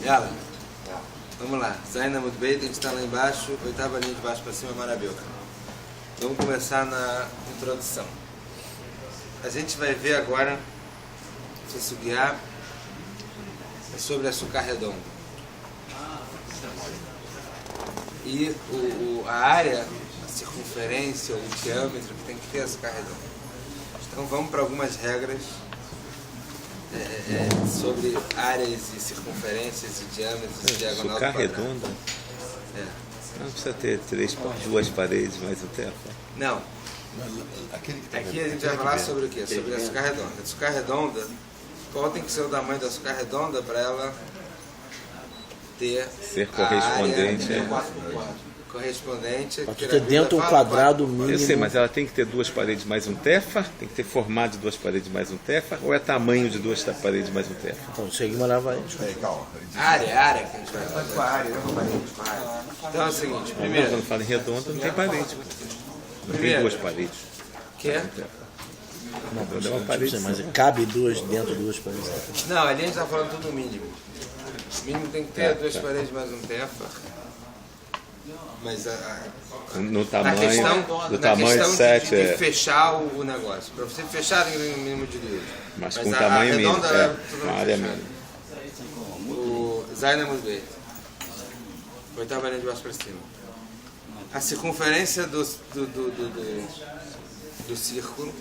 Ela. Vamos lá. Zaina muito bem, a gente está lá embaixo, oitava linha de baixo para cima, maravilha. Vamos começar na introdução. A gente vai ver agora, se suguiar, é sobre açúcar redondo. E a área, a circunferência, o diâmetro que tem que ter açúcar redondo. Então vamos para algumas regras sobre áreas e circunferências e diâmetros e diagonal do quadrado. Açúcar redonda? Não precisa ter duas paredes mais o teto. Não. Aqui a gente vai falar sobre o quê? Sobre açúcar redonda. Açúcar redonda, qual tem que ser o tamanho da açúcar redonda para ela ser correspondente? Correspondente. Para ter dentro um quadrado mínimo. Eu sei, mas ela tem que ter duas paredes mais um tefa? Tem que ter formato de duas paredes mais um tefa? Ou é tamanho de duas paredes mais um tefa? Então, chega e mandar vai. Área que a gente vai falar com a área, Então é o seguinte, primeiro... Quando fala em redonda, não tem parede. Não tem duas paredes. Que é? Não, é uma parede. Mas cabe duas dentro de duas paredes. Não, ali a gente está falando tudo mínimo. O mínimo tem que ter duas paredes mais um tefa. Mas no tamanho, na tamanho de 7 de fechar o negócio. Para você fechar tem que ter um mínimo de 2. Mas com tamanho mínimo, uma área mínima. O Zaina Musbeit. Oitava linha de baixo para cima. A circunferência do círculo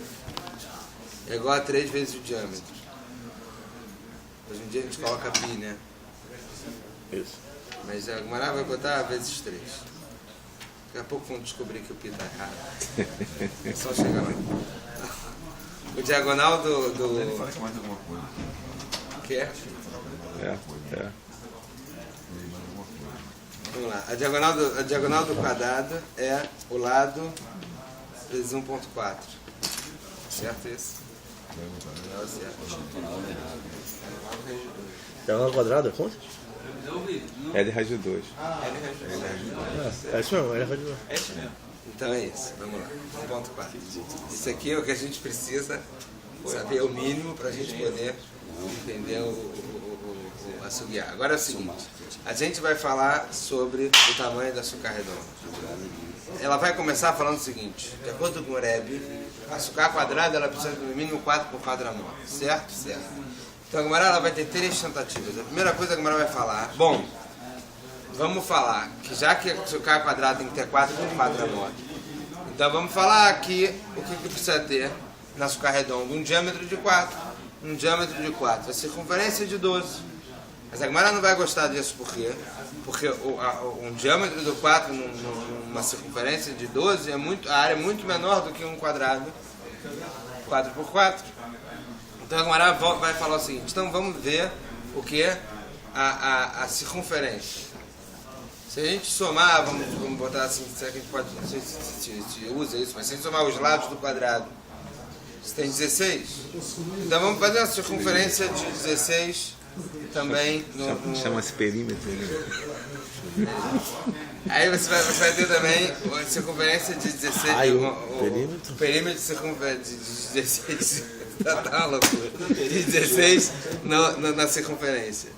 é igual a 3 vezes o diâmetro. Hoje em dia a gente coloca pi, né? Isso. Mas a Gemara vai botar vezes 3. Daqui a pouco vão descobrir que o pi está errado. É só chegar lá. O diagonal do... Ele fala que mais alguma coisa. O que é? Vamos lá. A diagonal do quadrado é o lado vezes 1.4. Certo isso? Não, certo. Diagonal quadrado é quanto? L raiz de 2. É isso mesmo, L raiz de 2. É isso mesmo. Então é isso, vamos lá. 1.4. Isso aqui é o que a gente precisa saber o mínimo para a gente poder entender o açuguear. Agora é o seguinte, a gente vai falar sobre o tamanho da açúcar redonda. Ela vai começar falando o seguinte, de acordo com o Rebbe, a açúcar quadrada ela precisa de no mínimo 4 por quadranol, certo? Certo. Então a Gemara ela vai ter 3 tentativas. A primeira coisa que a Gemara vai falar, bom, vamos falar que já que o açúcar quadrado tem que ter 4 por quadranol, então vamos falar aqui o que precisa ter na açúcar redonda, um diâmetro de 4, um diâmetro de 4, a circunferência de 12. Mas a Gemara não vai gostar disso, por quê? Porque um diâmetro de 4 numa circunferência de 12, a área é muito menor do que um quadrado 4 por 4. Então a Gemara vai falar o seguinte, então vamos ver o que é a circunferência. Se a gente somar, vamos botar assim, será que a gente pode, não sei se usa isso, mas se a gente somar os lados do quadrado, você tem 16. Então vamos fazer uma circunferência de 16 também. Chama-se perímetro. Aí você vai ter também a circunferência de 16. Perímetro? O perímetro de circunferência de 16. Tá uma loucura. De 16 na circunferência.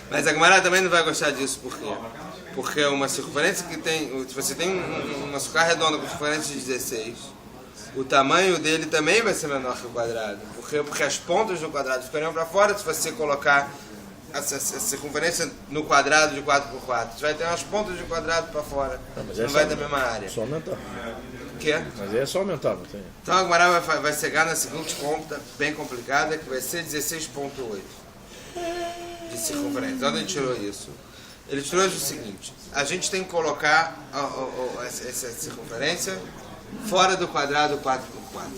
Mas a Gemara também não vai gostar disso, por quê? Porque uma circunferência que tem. Se você tem uma açúcar redonda com circunferência de 16, o tamanho dele também vai ser menor que o quadrado. Por quê? Porque as pontas do quadrado ficariam para fora se você colocar a circunferência no quadrado de 4 por 4. Você vai ter umas pontas de quadrado para fora. Não vai ter a mesma área. Só aumentar. O que é? Mas é só aumentar, não tem. Então a Gemara vai chegar na seguinte conta, bem complicada, que vai ser 16.8 de circunferência. Onde ele tirou isso? Ele tirou o seguinte, a gente tem que colocar essa circunferência fora do quadrado 4 por 4.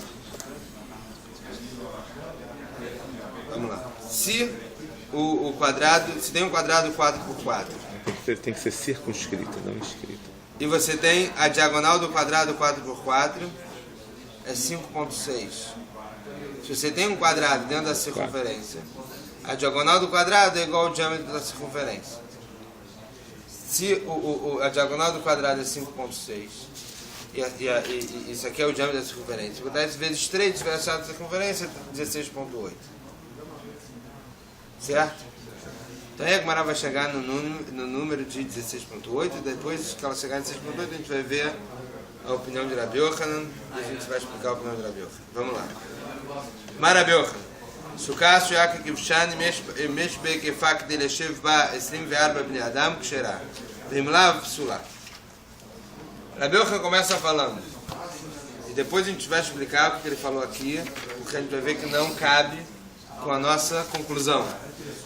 Vamos lá. Se o quadrado, se tem um quadrado 4 por 4. Tem que ser circunscrito, não escrito. E você tem a diagonal do quadrado 4 por 4 é 5.6. Se você tem um quadrado dentro da circunferência, a diagonal do quadrado é igual ao diâmetro da circunferência. Se a diagonal do quadrado é 5.6 e isso aqui é o diâmetro da circunferência, se botar isso vezes 3, se tiver achado a circunferência, 16.8. Certo? Então aí a Gemara vai chegar no número de 16.8, e depois que ela chegar em 16.8 a gente vai ver a opinião de Rabi Yochanan e a gente vai explicar a opinião de Rabi Yochanan. Vamos lá. Rabi Yochanan. סוכה שויה ככבשן אם יש בהיקפה כדי לשב בה 24 בני אדם כשרה, ואם לאו פסולה. Rabi Yochanan começa falando, e depois a gente vai explicar o que ele falou aqui, porque a gente vai ver que não cabe com a nossa conclusão.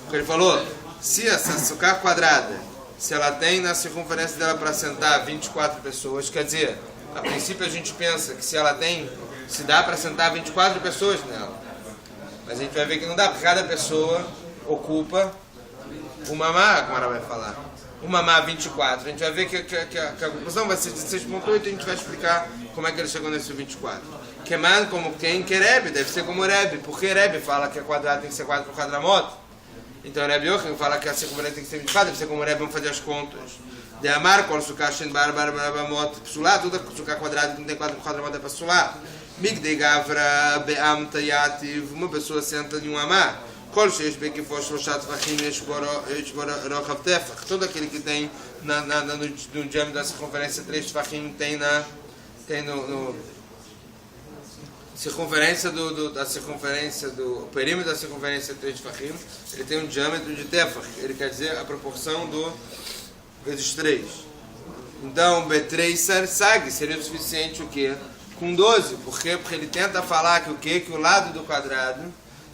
Porque ele falou, se essa sucá quadrada, se ela tem na circunferência dela para sentar 24 pessoas, quer dizer, a princípio a gente pensa que se ela tem, se dá para sentar 24 pessoas nela. Mas a gente vai ver que não dá, porque cada pessoa ocupa uma má, como ela vai falar. Uma má 24. A gente vai ver que a conclusão vai ser de 16.8 e a gente vai explicar como é que ele chegou nesse 24. Queimado como quem? Que Rebbe, deve ser como Rebbe. Porque Rebbe fala que a quadrada tem que ser 4 por quadramoto. Então Rebbe Yochanan fala que a circunferência tem que ser 24, deve ser como Rebbe, vamos fazer as contas. De Amar, qual sucá, shen bar moto, psulá, toda sucá quadrada que não tem 4 por quadramoto é para psulá. Migdei Gavra Beamta Yativ, uma pessoa senta em um amá. Kol sheish bekifor shloshat tvachim yeshbor rochav tefach. Todo aquele que tem no diâmetro da circunferência 3 tvachim tem no circunferência do perímetro da circunferência 3 tvachim, ele tem um diâmetro de tefach. Ele quer dizer a proporção do vezes 3. Então, B3 sag seria o suficiente o quê? Com 12, por quê? Porque ele tenta falar que o quê? Que o lado do quadrado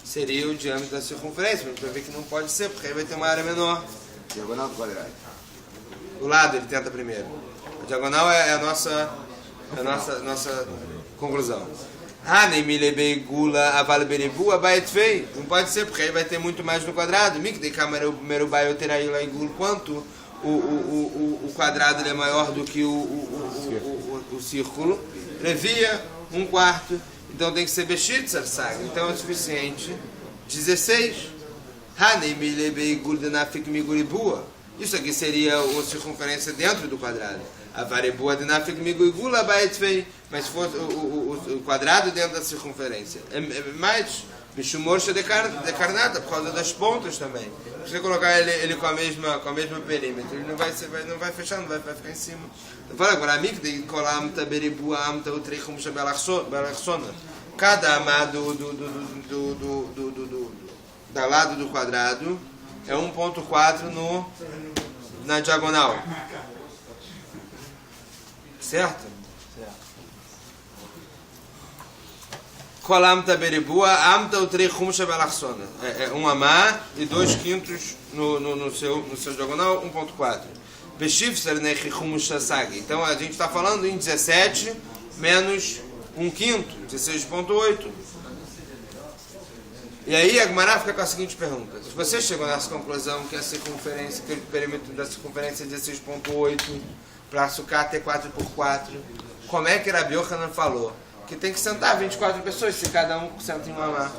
seria o diâmetro da circunferência, mas a gente vai ver que não pode ser, porque aí vai ter uma área menor. Diagonal do quadrado. O lado ele tenta primeiro. A diagonal é a nossa conclusão. Não pode ser, porque aí vai ter muito mais no quadrado. Quanto o quadrado ele é maior do que o círculo. Levia 1/4, então tem que ser Beshitzer Sag, então é o suficiente 16. Isso aqui seria a circunferência dentro do quadrado. A varebua de Nafik Miguigula Baetvei, mas se fosse o quadrado dentro da circunferência. É mais Mishumorcha decarnada, por causa das pontas também. Se você colocar ele com a mesma perímetro, ele não vai fechar, não vai ficar em cima. Fala agora, cada amá da lado do quadrado é 1.4 na diagonal. Certo? Colamta beribua, amta o trei rumcha belachsona. É um amá e 2/5 no seu diagonal, 1.4. Beshifser nechi rumcha sag. Então a gente está falando em 17 menos 1/5, 16.8. E aí a Gemara fica com a seguinte pergunta: se você chegou nessa conclusão que a circunferência, que o perímetro da circunferência é 16.8, para sucar ter 4x4, como é que Rabi Yochanan falou? Que tem que sentar 24 pessoas se cada um senta em uma amá.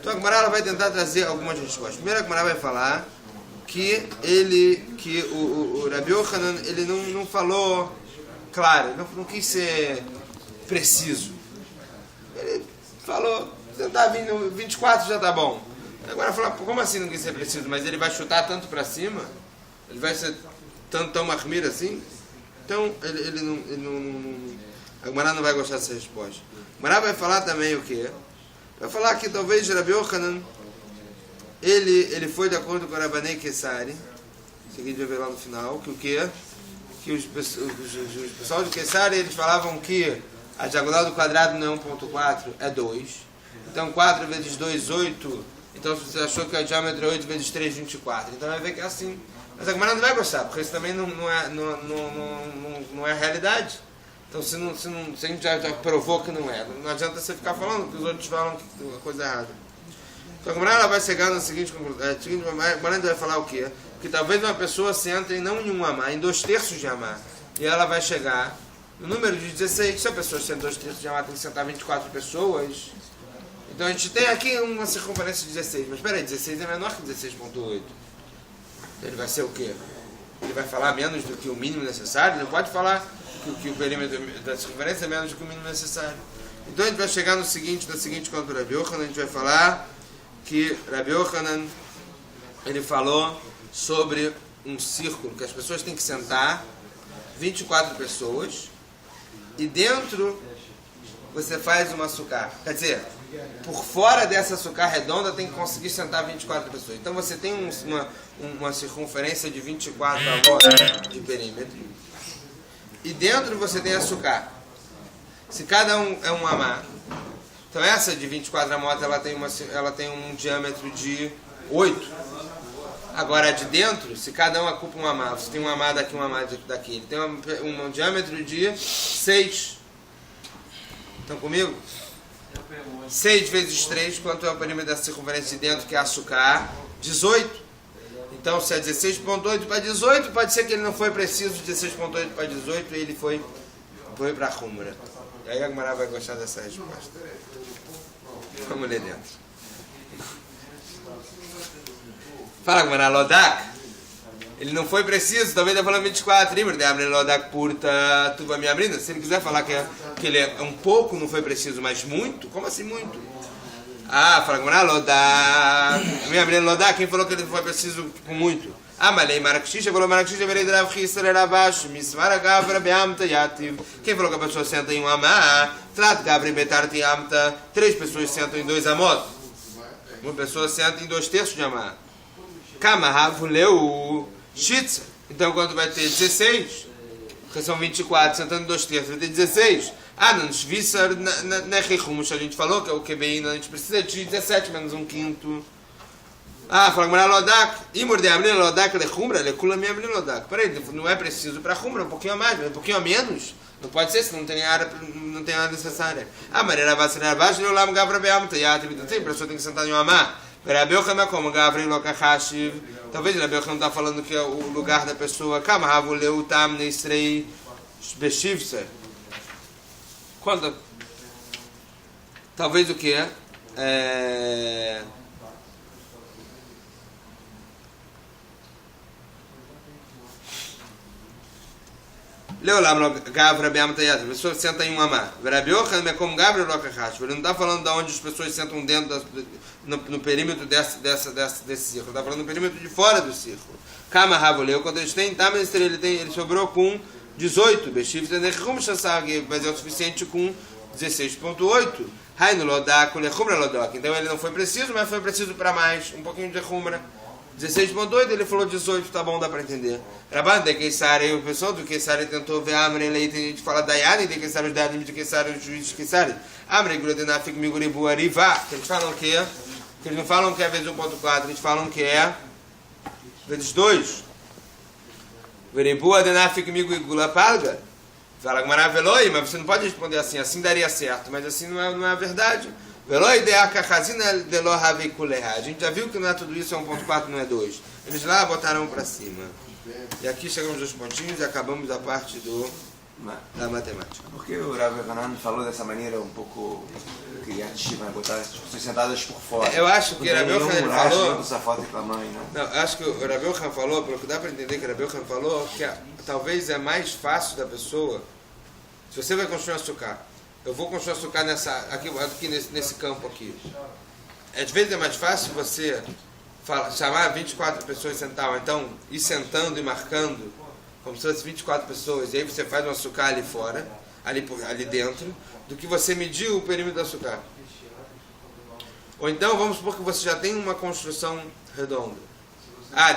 Então a Gemara vai tentar trazer algumas respostas. Primeiro a Gemara vai falar que o Rabi Yochanan ele não falou claro, não quis ser preciso. Ele falou, sentar 24 já tá bom. Agora falar, como assim não quis ser preciso? Mas ele vai chutar tanto para cima? Ele vai ser tão marmira assim? Então ele não a Gemara não vai gostar dessa resposta. A Gemara vai falar também o quê? Vai falar que talvez Rabi Yochanan ele foi de acordo com o Rabanei Kesari, seguinte vai ver lá no final, que o quê? Que os pessoal de Kesari eles falavam que a diagonal do quadrado não é 1.4, é 2. Então 4 vezes 2, 8. Então você achou que a diâmetro é 8 vezes 3, 24. Então vai ver que é assim. Mas a Gemara não vai gostar, porque isso também não é a realidade. Então se a gente já provou que não é, não adianta você ficar falando que os outros falam que é coisa errada. Então a Gemara vai chegar na seguinte conclusão. A Gemara vai falar o quê? Que talvez uma pessoa se entre não em um amá, em 2/3 de amá. E ela vai chegar no número de 16. Se a pessoa senta 2/3 de amá, tem que sentar 24 pessoas. Então a gente tem aqui uma circunferência de 16. Mas espera aí, 16 é menor que 16.8. Então ele vai ser o quê? Ele vai falar menos do que o mínimo necessário? Ele não pode falar que o perímetro da circunferência é menos do que o mínimo necessário. Então a gente vai chegar da seguinte conta do Rabi Yochanan, a gente vai falar que Rabi Yochanan ele falou sobre um círculo que as pessoas têm que sentar, 24 pessoas, e dentro você faz uma sucá. Quer dizer, por fora dessa sucá redonda tem que conseguir sentar 24 pessoas. Então você tem uma circunferência de 24 amot de perímetro. E dentro você tem a sucá. Se cada um é um amá, então essa de 24 amot ela tem um diâmetro de 8. Agora de dentro, se cada um ocupa um amá, você tem um amá daqui, um amá daqui, ele tem um diâmetro de 6. Estão comigo? 6 vezes 3, quanto é o perímetro da circunferência de dentro, que é açúcar? 18. Então, se é 16.8 para 18, pode ser que ele não foi preciso de 16.8 para 18 e ele foi para a Humra. E aí a Gemara vai gostar dessa resposta. Vamos ler dentro. Fala, Gemara, Lodak. Ele não foi preciso, talvez ele falando 24, Lodak purta, tu vai me abrindo. Se ele quiser falar que ele é um pouco, não foi preciso, mas muito, como assim muito? Fala, Gemara, Lodak. Me abrindo Lodak, quem falou que ele foi preciso tipo, muito? Mas lei Maraxisha, falou Maraxisha, verei Drav Chisar era abaixo, Mismara Gavra Beamta Yativ. Quem falou que a pessoa senta em um amá? Trat Gavra Betarti Amta. 3 pessoas sentam em 2 amot. Uma pessoa senta em 2/3 de amá. Kamahavu leu Shitza. Então quando vai ter 16, porque são 24, sentando 2/3, vai ter 16. Não Shvisar na Rechumus, a gente falou que é o QBI, a gente precisa de 17 menos 1/5. Fala Gemara Lodak. Imor de Amrin Lodak Lechumra, Lekula me Amrin Lodak. Peraí, não é preciso para Humra, um pouquinho a mais, um pouquinho a menos. Não pode ser, se não tem área, não tem nada necessária. Maria Vassar abaixo, eu lá Gavra Beamta Yativ. A pessoa tem que sentar em um amá. Rabi Yochanan é como Gavri Lokachashiv. Talvez Rabi Yochanan está falando que é o lugar da pessoa. Kamahavu leu tam neisrei beshivse. Quando? Talvez o que é? Leolam Gavra Beamta Yativ. A pessoa senta em um amá. Rabi Yochanan é como Gavri Lokachashiv. Ele não está falando de onde as pessoas sentam dentro no perímetro desse círculo. Está falando no perímetro de fora do círculo. Kama Ravoleu, quando eles têm, ele sobrou com 18. Beshif Tenechum Shassag, mas é o suficiente com 16.8. Hainu Lodak, Lechumra Lodok. Então ele não foi preciso, mas foi preciso para mais. Um pouquinho de Humra. 16.8, ele falou 18, tá bom, dá para entender. Raban de Keisari, o pessoal do Keisari tentou ver Amre, ele tem gente que fala Dayani, de Keisari, os Dayanim de Keisari, os juízes de Keisari. Amre, Grudenafik, Miguribu, Arivá. Que eles falam que é, que eles não falam que é vezes 1.4, eles falam que é vezes 2. Veribu, Adenafik, Migurigula, Palga. Fala que maravilhou, mas você não pode responder assim, assim daria certo, mas assim não é a verdade. A gente já viu que não é tudo isso, é 1.4, não é 2. Eles lá botaram para cima. E aqui chegamos aos pontinhos e acabamos a parte da matemática. Por que o Rav Yochanan falou dessa maneira um pouco criativa, botar as pessoas sentadas por fora? Eu acho que o Rav Yochanan falou... Não, eu acho que o Rav Yochanan falou, pelo que dá para entender que o Rav Yochanan falou, que talvez é mais fácil da pessoa, se você vai construir um açúcar, eu vou construir açúcar aqui nesse campo aqui. Às vezes é mais fácil você chamar 24 pessoas e sentar, ou então ir sentando e marcando, como se fosse 24 pessoas, e aí você faz um açúcar ali fora, ali dentro, do que você medir o perímetro do açúcar. Ou então, vamos supor que você já tem uma construção redonda.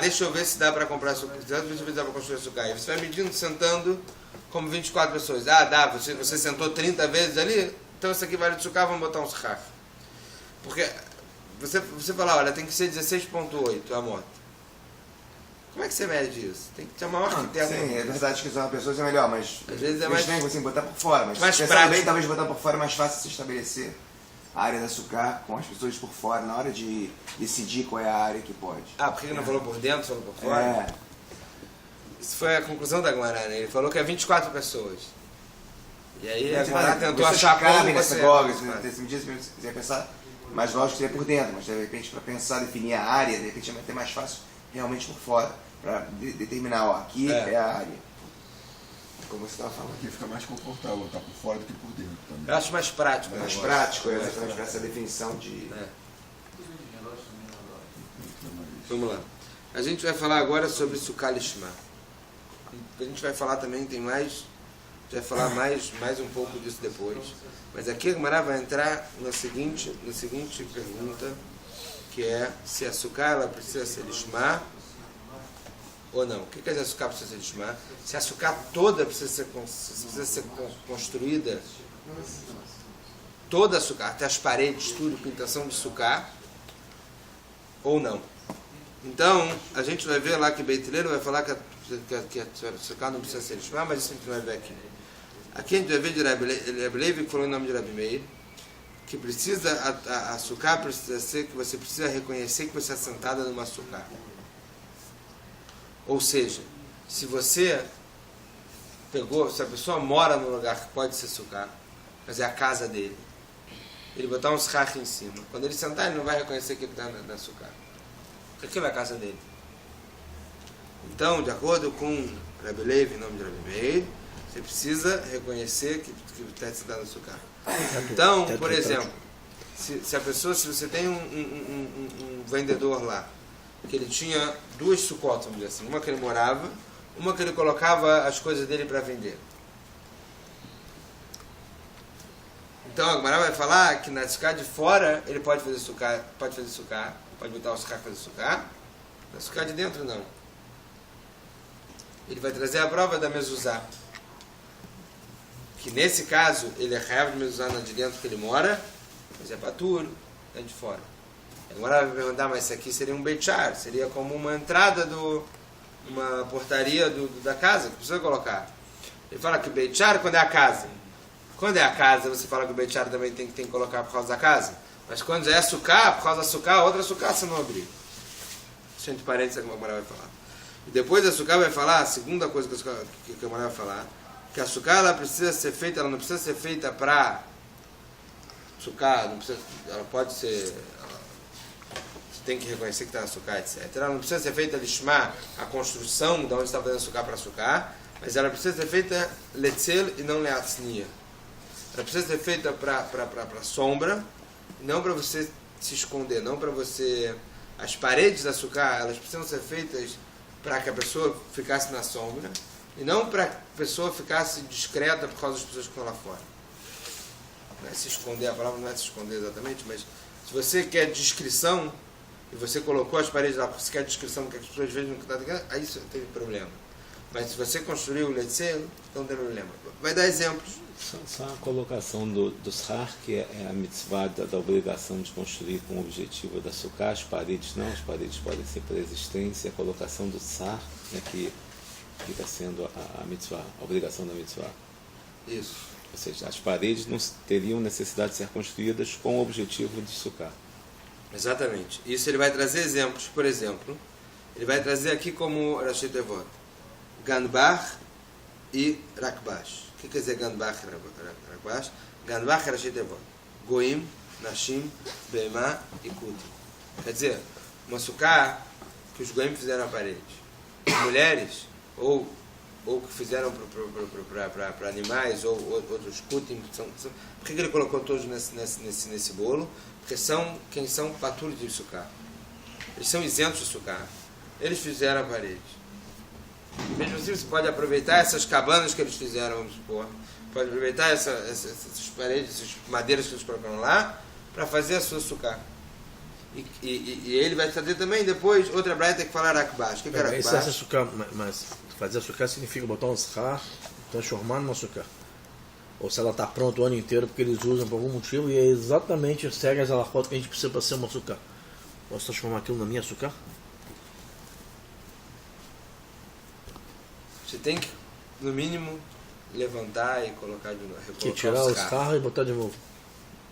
Deixa eu ver se dá para comprar açúcar, deixa eu ver se dá para construir açúcar. Aí você vai medindo, sentando, como 24 pessoas. Dá, você sentou 30 vezes ali, então isso aqui vale de açúcar, vamos botar um sarraf. Porque você fala, olha, tem que ser 16.8 a moto. Como é que você mede isso? Tem que ter uma maior que tem. Sim, é verdade que usar pessoas é melhor, mas às vezes é mais assim, botar por fora. Mas mais pensando bem, talvez botar por fora é mais fácil se estabelecer a área da açúcar com as pessoas por fora, na hora de decidir qual é a área que pode. Por que ele não falou por dentro, falou por fora? Isso foi a conclusão da Gemara, né? Ele falou que é 24 pessoas. E aí a Gemara tentou achar como nessa goga, se me diz, se quiser pensar, mais lógico seria por dentro, mas de repente para pensar, definir a área, de repente é até mais fácil realmente por fora, para determinar, aqui é a área. Como você estava falando. Aqui fica mais confortável estar por fora do que por dentro também. Eu acho mais prático. Mais prático, exatamente para essa definição de... Vamos lá. A gente vai falar agora sobre Sukkah Lishma. A gente vai falar também, a gente vai falar mais um pouco disso depois. Mas aqui a Gemara vai entrar na seguinte pergunta, que é se a Sukkah ela precisa ser Lishma ou não. O que quer dizer a Sukkah precisa ser Lishma? Se a Sukkah toda precisa ser construída, toda a Sukkah, até as paredes, tudo, com intenção de Sukkah, ou não. Então, a gente vai ver lá que Beit Hillel vai falar que a Sukkah não precisa ser Lishma, mas isso a gente vai ver aqui. Aqui a gente vai ver de Rabbi Levi, que falou em nome de Rabbi Meir, que precisa, a Sukkah precisa ser, que você precisa reconhecer que você é sentada numa Sukkah. Ou seja, se a pessoa mora num lugar que pode ser Sukkah, mas é a casa dele, ele botar um schach em cima, quando ele sentar, ele não vai reconhecer que ele está na Sukkah, porque aquilo é a casa dele. Então, de acordo com Rabbi Levi, em nome de Rabbi Meir, você precisa reconhecer que está sentado na Sukkah. Então, por exemplo, se você tem um vendedor lá, que ele tinha duas sucotas, vamos dizer assim, uma que ele morava, uma que ele colocava as coisas dele para vender. Então a Gemara vai falar que na Sukkah de fora ele pode fazer Sukkah, pode botar o Sukkah para fazer Sukkah, na Sukkah de dentro não. Ele vai trazer a prova da mezuzá, que nesse caso ele é real de mezuzá na de dentro que ele mora, mas é patur, é de fora. Agora vai perguntar, mas isso aqui seria um beichar, seria como uma entrada uma portaria da casa, que precisa colocar. Ele fala que beichar quando é a casa. Quando é a casa, você fala que o beichar também tem que colocar por causa da casa. Mas quando é sukkah, por causa da sukkah, outra sukkah você não abrir. Isso entre parênteses que a Gemara vai falar. E depois a sukkah vai falar, a segunda coisa que a Gemara vai falar, que a sukkah ela precisa ser feita, ela não precisa ser feita para sukkah, ela pode ser, você tem que reconhecer que está na sukkah, etc. Ela não precisa ser feita lishma, a construção de onde está fazendo sukkah para sukkah, mas ela precisa ser feita letzel e não leatznia. Ela precisa ser feita para sombra, não para você se esconder, não para você... As paredes da sukkah, elas precisam ser feitas para que a pessoa ficasse na sombra, e não para que a pessoa ficasse discreta por causa das pessoas que estão lá fora. Não é se esconder, a palavra não é se esconder exatamente, mas se você quer descrição, e você colocou as paredes lá porque você quer descrição que as pessoas vejam que está ligado, aí isso tem problema. Mas se você construiu o letzel, não tem problema. Vai dar exemplos. Só a colocação do schar, que é a mitzvah da obrigação de construir com o objetivo da sukkah, as paredes não, as paredes podem ser para existência, a colocação do schar, né, que fica sendo a mitzvah, a obrigação da mitzvah. Isso. Ou seja, as paredes não teriam necessidade de ser construídas com o objetivo de sukkah. Exatamente. Isso ele vai trazer exemplos. Por exemplo, ele vai trazer aqui como Rashi Tevot, Ganbach e Rakbash. O que quer dizer Ganbach e Rakbash? Ganbach e Rashi Tevot, Goim, Nashim, Beimá e Kutim. Quer dizer, uma sukkah que os Goim fizeram a parede. Mulheres, ou que fizeram para animais, ou outros Kutim. Por que ele colocou todos nesse bolo? Porque quem são patur de sukkah. Eles são isentos de sukkah. Eles fizeram a parede. Mesmo assim, você pode aproveitar essas cabanas que eles fizeram, vamos supor. Pode aproveitar essas paredes, essas madeiras que eles colocaram lá, para fazer a sua sukkah. E ele vai trazer também depois outra braita que fala Rakbash. O que é Rakbash? Essa sukkah, mas fazer a sukkah significa botar um schar, transformar numa sukkah. Ou se ela está pronta o ano inteiro porque eles usam por algum motivo e é exatamente segue as alachot que a gente precisa para ser uma sukkah. Posso transformar aquilo na minha sukkah? Você tem que, no mínimo, levantar e colocar de novo. Que tirar os carros e botar de novo.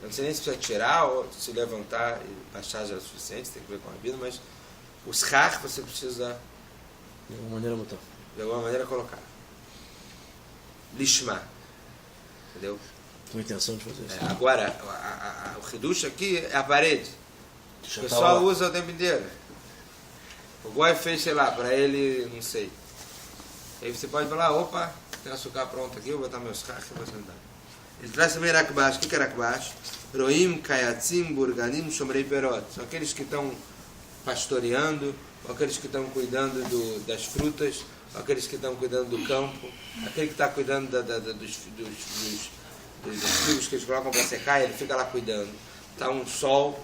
Eu não sei nem se precisa tirar ou se levantar e baixar já é o suficiente, tem que ver com a vida, mas os schar você precisa de alguma maneira botar. De alguma maneira colocar. Lishma. Entendeu? Com intenção de fazer isso. Agora, o Hidush aqui é a parede. O pessoal usa o tempo inteiro. O Goi fez, sei lá, para ele, não sei. Aí você pode falar, opa, tem açúcar pronto aqui, eu vou botar meus carros e vou sentar. Ele traz também Rakbash. O que é Rakbash? Roim, Kayatzim, Burganim, Shomrei Perot. São aqueles que estão pastoreando ou aqueles que estão cuidando das frutas, ou aqueles que estão cuidando do campo, aquele que está cuidando dos figos que eles colocam para secar, ele fica lá cuidando. Está um sol,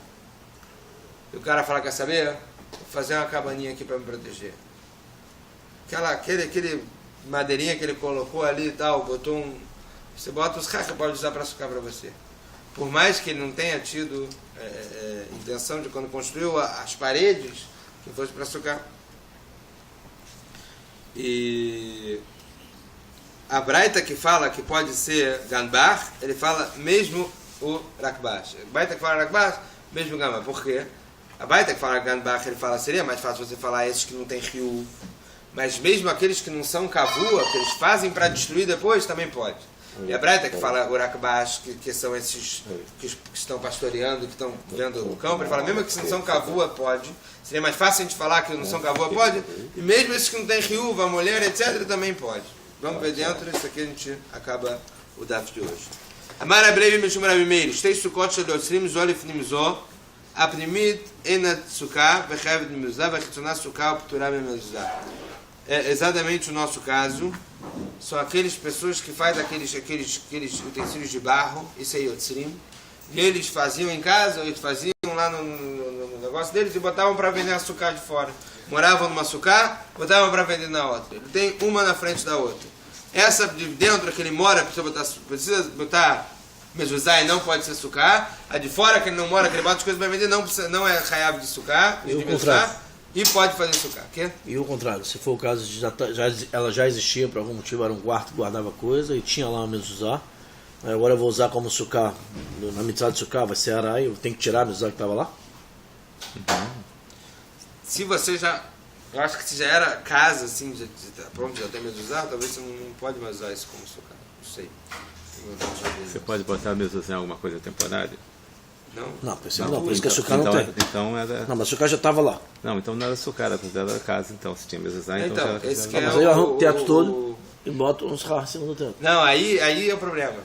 e o cara fala, quer saber? Vou fazer uma cabaninha aqui para me proteger. Aquele madeirinha que ele colocou ali e tal, botou você bota os caras que pode usar para açucar para você. Por mais que ele não tenha tido intenção de, quando construiu as paredes, que fosse para açucar. E a Braita que fala que pode ser Ganbar, ele fala mesmo o Rakbash. A Braita que fala Rakbash, mesmo o Ganbar. Por quê? A Braita que fala Ganbar, ele fala, seria mais fácil você falar esses que não tem rio. Mas mesmo aqueles que não são kavua, que eles fazem para destruir depois, também pode. E a Braita que fala Urakbash, que são esses que estão pastoreando, que estão vendo o campo, ele fala, mesmo que não são kavua, pode. Seria mais fácil a gente falar que não são kavua, pode. E mesmo esses que não tem riuva, mulher, etc., também pode. Vamos ver dentro, isso aqui a gente acaba o daf de hoje. Amar Abrei Mishum Rabi Meir, Shtei Sukkot Shel Yotzrim Zo Lifnim Zo, Apnimit Enat Sukkah, Vechavet Mimuzah, Vechitzonah Sukkah, Pturah Mimuzah. É exatamente o nosso caso. São aquelas pessoas que fazem aqueles utensílios de barro, isso é Yotzrim, e eles faziam em casa, ou eles faziam lá no negócio deles e botavam para vender açúcar de fora. Moravam numa açúcar, botavam para vender na outra. Ele tem uma na frente da outra. Essa de dentro que ele mora, precisa botar mezuzá e não pode ser açúcar. A de fora que ele não mora, que ele bota as coisas para vender, não é raiável de açúcar, de mezuzá. E pode fazer açúcar. Quê? E o contrário, se for o caso de ela já existia, por algum motivo era um quarto que guardava coisa e tinha lá uma mezuzá, agora eu vou usar como açúcar, na mitzvah de açúcar vai ser arai, eu tenho que tirar a mezuzá que estava lá? Se você já, eu acho que se já era casa, assim, pronto, já tem mezuzá, talvez você não pode mais usar isso como açúcar, não sei. Você pode botar a mezuzá em alguma coisa temporária? Não, por isso que açúcar não tem. Então era... Não, mas açúcar já estava lá. Não, então não era açúcar, era casa, então. Se tinha mezuzá, então já era esse mas aí eu arranco o teto todo e boto uns rar em cima do teto. Não, aí é o problema.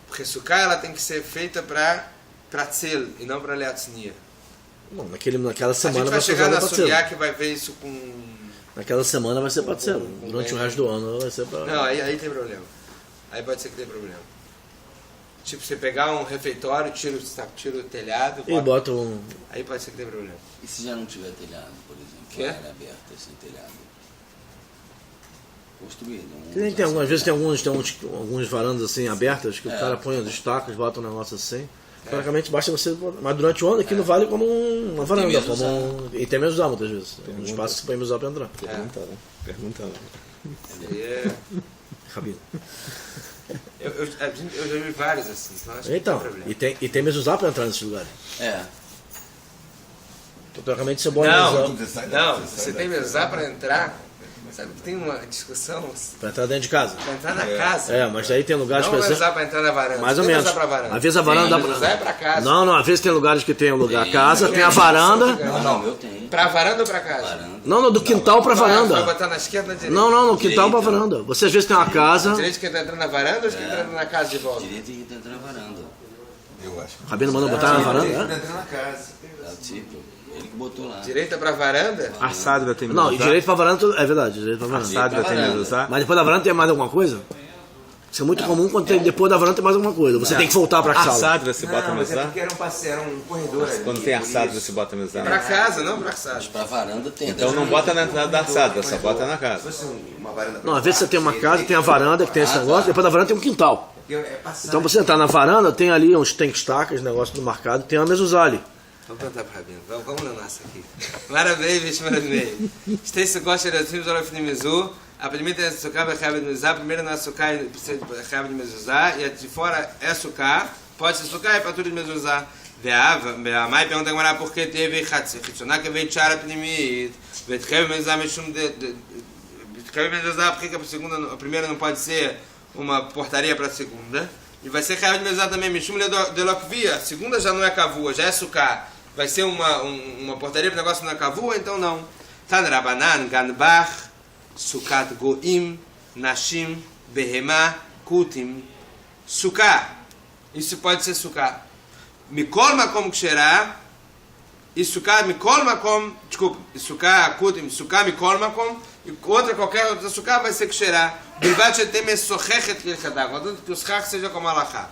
Porque açúcar ela tem que ser feita para tzel e não para leatznia. Não, naquela semana a gente vai ser chegar na para sugiá que vai ver isso com... Naquela semana vai ser para tzel. Durante o resto do ano vai ser para... Não, aí tem problema. Aí pode ser que tem problema. Tipo, você pegar um refeitório, tira o telhado... E bota um... Aí pode ser que tem problema. E se já não tiver telhado, por exemplo? Que? Área aberta, sem telhado? Construído. Tem algumas vezes tem alguns varandas assim abertas que o cara põe os estacos, bota um negócio assim. Praticamente basta você... Mas durante o ano aqui não vale como uma varanda. E tem mezuzá muitas vezes. Tem um espaço que você põe mezuzá para entrar. Pergunta. Rabino. Eu já vi vários assim, então acho que Então, não tem problema. e tem mezuzá para entrar nesse lugar. Então, praticamente você bota Não, você tem mezuzá para entrar. Sabe que tem uma discussão para entrar dentro de casa. Para entrar na casa. Mas aí tem lugares... Não mezuzá para entrar na varanda. Mais ou menos. Às vezes a varanda... Mezuzá é para casa. Não, às vezes tem lugares que tem o lugar casa, tem a varanda... Não, eu tenho. Para varanda ou para casa? Varanda. Não, do quintal para varanda. Vai botar na esquerda ou na direita? Não, no quintal para varanda. Você às vezes tem uma casa... Direito que está entrando na varanda ou que está entrando na casa de volta? Direito que entra na varanda. Eu acho. O Rabino mandou botar na varanda? Entrando na casa. É o tipo, ele que botou lá. Direita para varanda? A sádra tem mezuzá? Não, e direito para varanda é verdade, direito para A varanda. sádra tem mezuzá? Mas depois da varanda tem mais alguma coisa? Isso é muito comum quando tem, depois da varanda tem mais alguma coisa. Você tem que voltar para a A sala. sádra se bota Não, mas é mezuzá? porque era um corredor ali. Quando tem a por sádra isso. se bota mezuzá? Para casa, não para sala. Pra varanda tem. Então não bota na entrada da sádra, só bota na Se casa. fosse uma varanda... Não, às vezes você tem uma casa, tem a varanda, que tem esse negócio, depois da varanda tem um quintal. É passagem. Então você entrar na varanda, tem ali uns estacas, negócio do mercado, tem uma mezuzá ali. Vamos perguntar para o Rabino. Vamos na nossa aqui. Maravilha, vixe, maravilha. Stei Sukkot de Yotzrim Zo Lifnim Mizu. A primeira é açúcar, Bechavet Mezuzá. A primeira não é açúcar, Bechavet Mezuzá. E a de fora é açúcar. Pode ser açúcar, é para tudo de Mezuzá. A mãe pergunta agora por que teve Chitzonah que veio Tchara Pnimit. Bechavet Mezuzá, Mishum Bechavet Mezuzá, por que a primeira não pode ser uma portaria para a segunda? E vai ser Chayav de Mezuzá também, Mishum Delokvia. A segunda já não é Kavua, já é açúcar. Vai ser uma portaria para o negócio na kavua, então não. Tan Rabanan, Ganbach, Sukat Goim, Nashim, Behemá, Kutim, Suká. Isso pode ser Suká. Mikol Makom Ksherá, e suká mikol makom, desculpa, e suká akutim, suká mikol makom, e qualquer outra suká vai ser ksherá. Bilvat shetem mesochechet kilchatá, contanto que o schach seja como alachá.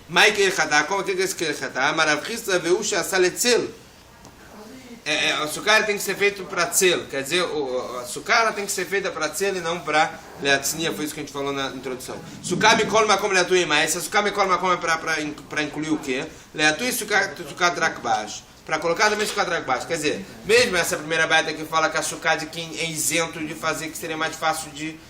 Mai kilchatá, como que é esse kilchatá? Marav Chisda veu she'asá letzel. O suká tem que ser feito para tzel, quer dizer, a suká tem que ser feita para tzel e não para leatznia, foi isso que a gente falou na introdução. Suká mikol makom leatui mais, essa suká mikol makom é para incluir o quê? Leatui suká drakbash, para colocar também suká drakbash, quer dizer, mesmo essa primeira baita que fala que a suká de quem é isento de fazer, que seria mais fácil de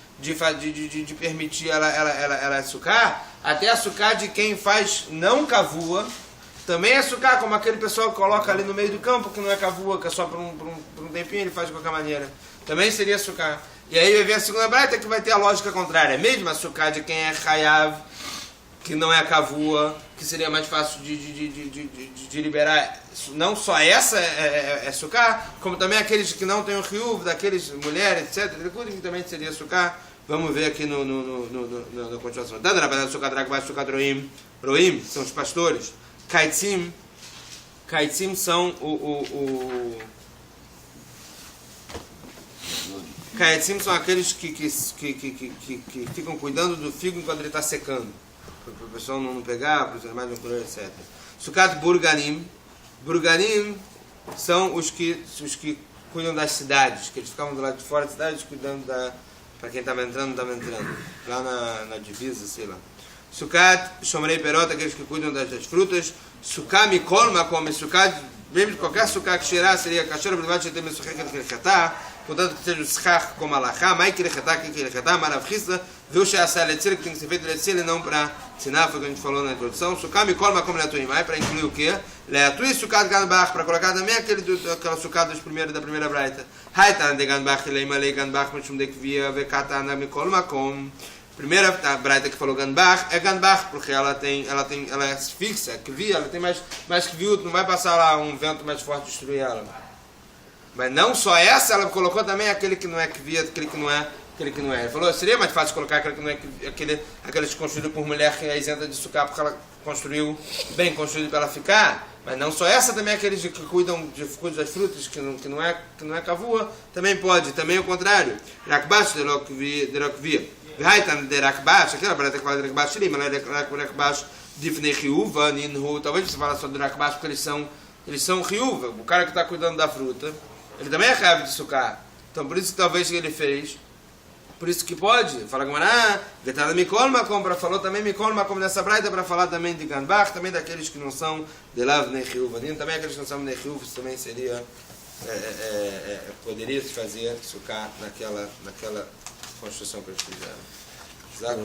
permitir ela suká, até a suká de quem faz não kavua, também é suká, como aquele pessoal que coloca ali no meio do campo, que não é kavua, que é só por um tempinho, ele faz de qualquer maneira. Também seria suká. E aí vai ver a segunda braita que vai ter a lógica contrária. Mesmo a suká de quem é chayav, que não é kavua, que seria mais fácil de liberar. Não só essa é suká, como também aqueles que não têm o riuv, daqueles mulheres, etc. Que também seria suká. Vamos ver aqui na continuação. Dando na verdade suká dragbash, suká roim. Roim são os pastores. Kaitzim são Kaitzim são aqueles que ficam cuidando do figo enquanto ele está secando, para o pessoal não pegar, para os animais não colher, etc. Sukat Burganim são os que cuidam das cidades, que eles ficavam do lado de fora das cidades cuidando para quem estava entrando, lá na divisa, sei lá. Sukat Shomrei Perot, aqueles que cuidam das frutas. Suká mikol makom, suká, mesmo de qualquer suká que cheirar, seria kasher, bilvat shetem mesochechet kilchatá, contanto que seja o schach como alachá, mai kilchatá, marav Chisda, viu she'asá letzel, que tem que ser feito letzel e não para tziná, foi o que a gente falou na introdução. Suká mikol makom leatui mai, para incluir o quê? Leatui suká de ganbach, para colocar também aquela suká da primeira braita. Haitan de ganbach, leimalei ganbach, mechum de kvia, vekatana mikol makom. Primeira braita que falou ganbach é ganbach, porque ela é fixa, que ela tem mais que viúto, não vai passar lá um vento mais forte destruir ela. Mas não só essa, ela colocou também aquele que não é que via, aquele que não é. Ele falou, seria mais fácil colocar aquele que não é aquele construído por mulher que é isenta de sucar, porque ela construiu bem construído para ela ficar. Mas não só essa, também aqueles que cuidam das frutas, que não é kavua, também pode, também o contrário. Rakbash de Rokvia. V'haitan de Rakbash, aquela braita que fala de Rakbash, mas é Rakbash Difnei Riuva, Ninhu, talvez você fale só de Rakbash porque eles são Riuva, o cara que está cuidando da fruta, ele também é chave de sucar. Então por isso que talvez ele fez, por isso que pode, fala como Vetada Mikol Makom, falou também Mikol Makom nessa braita, para falar também de Ganbach, também daqueles que não são de Lav Nei Riuva, também aqueles que não são Nei Riuva, também seria, poderia se fazer sucar naquela construção que eles fizeram. Exato.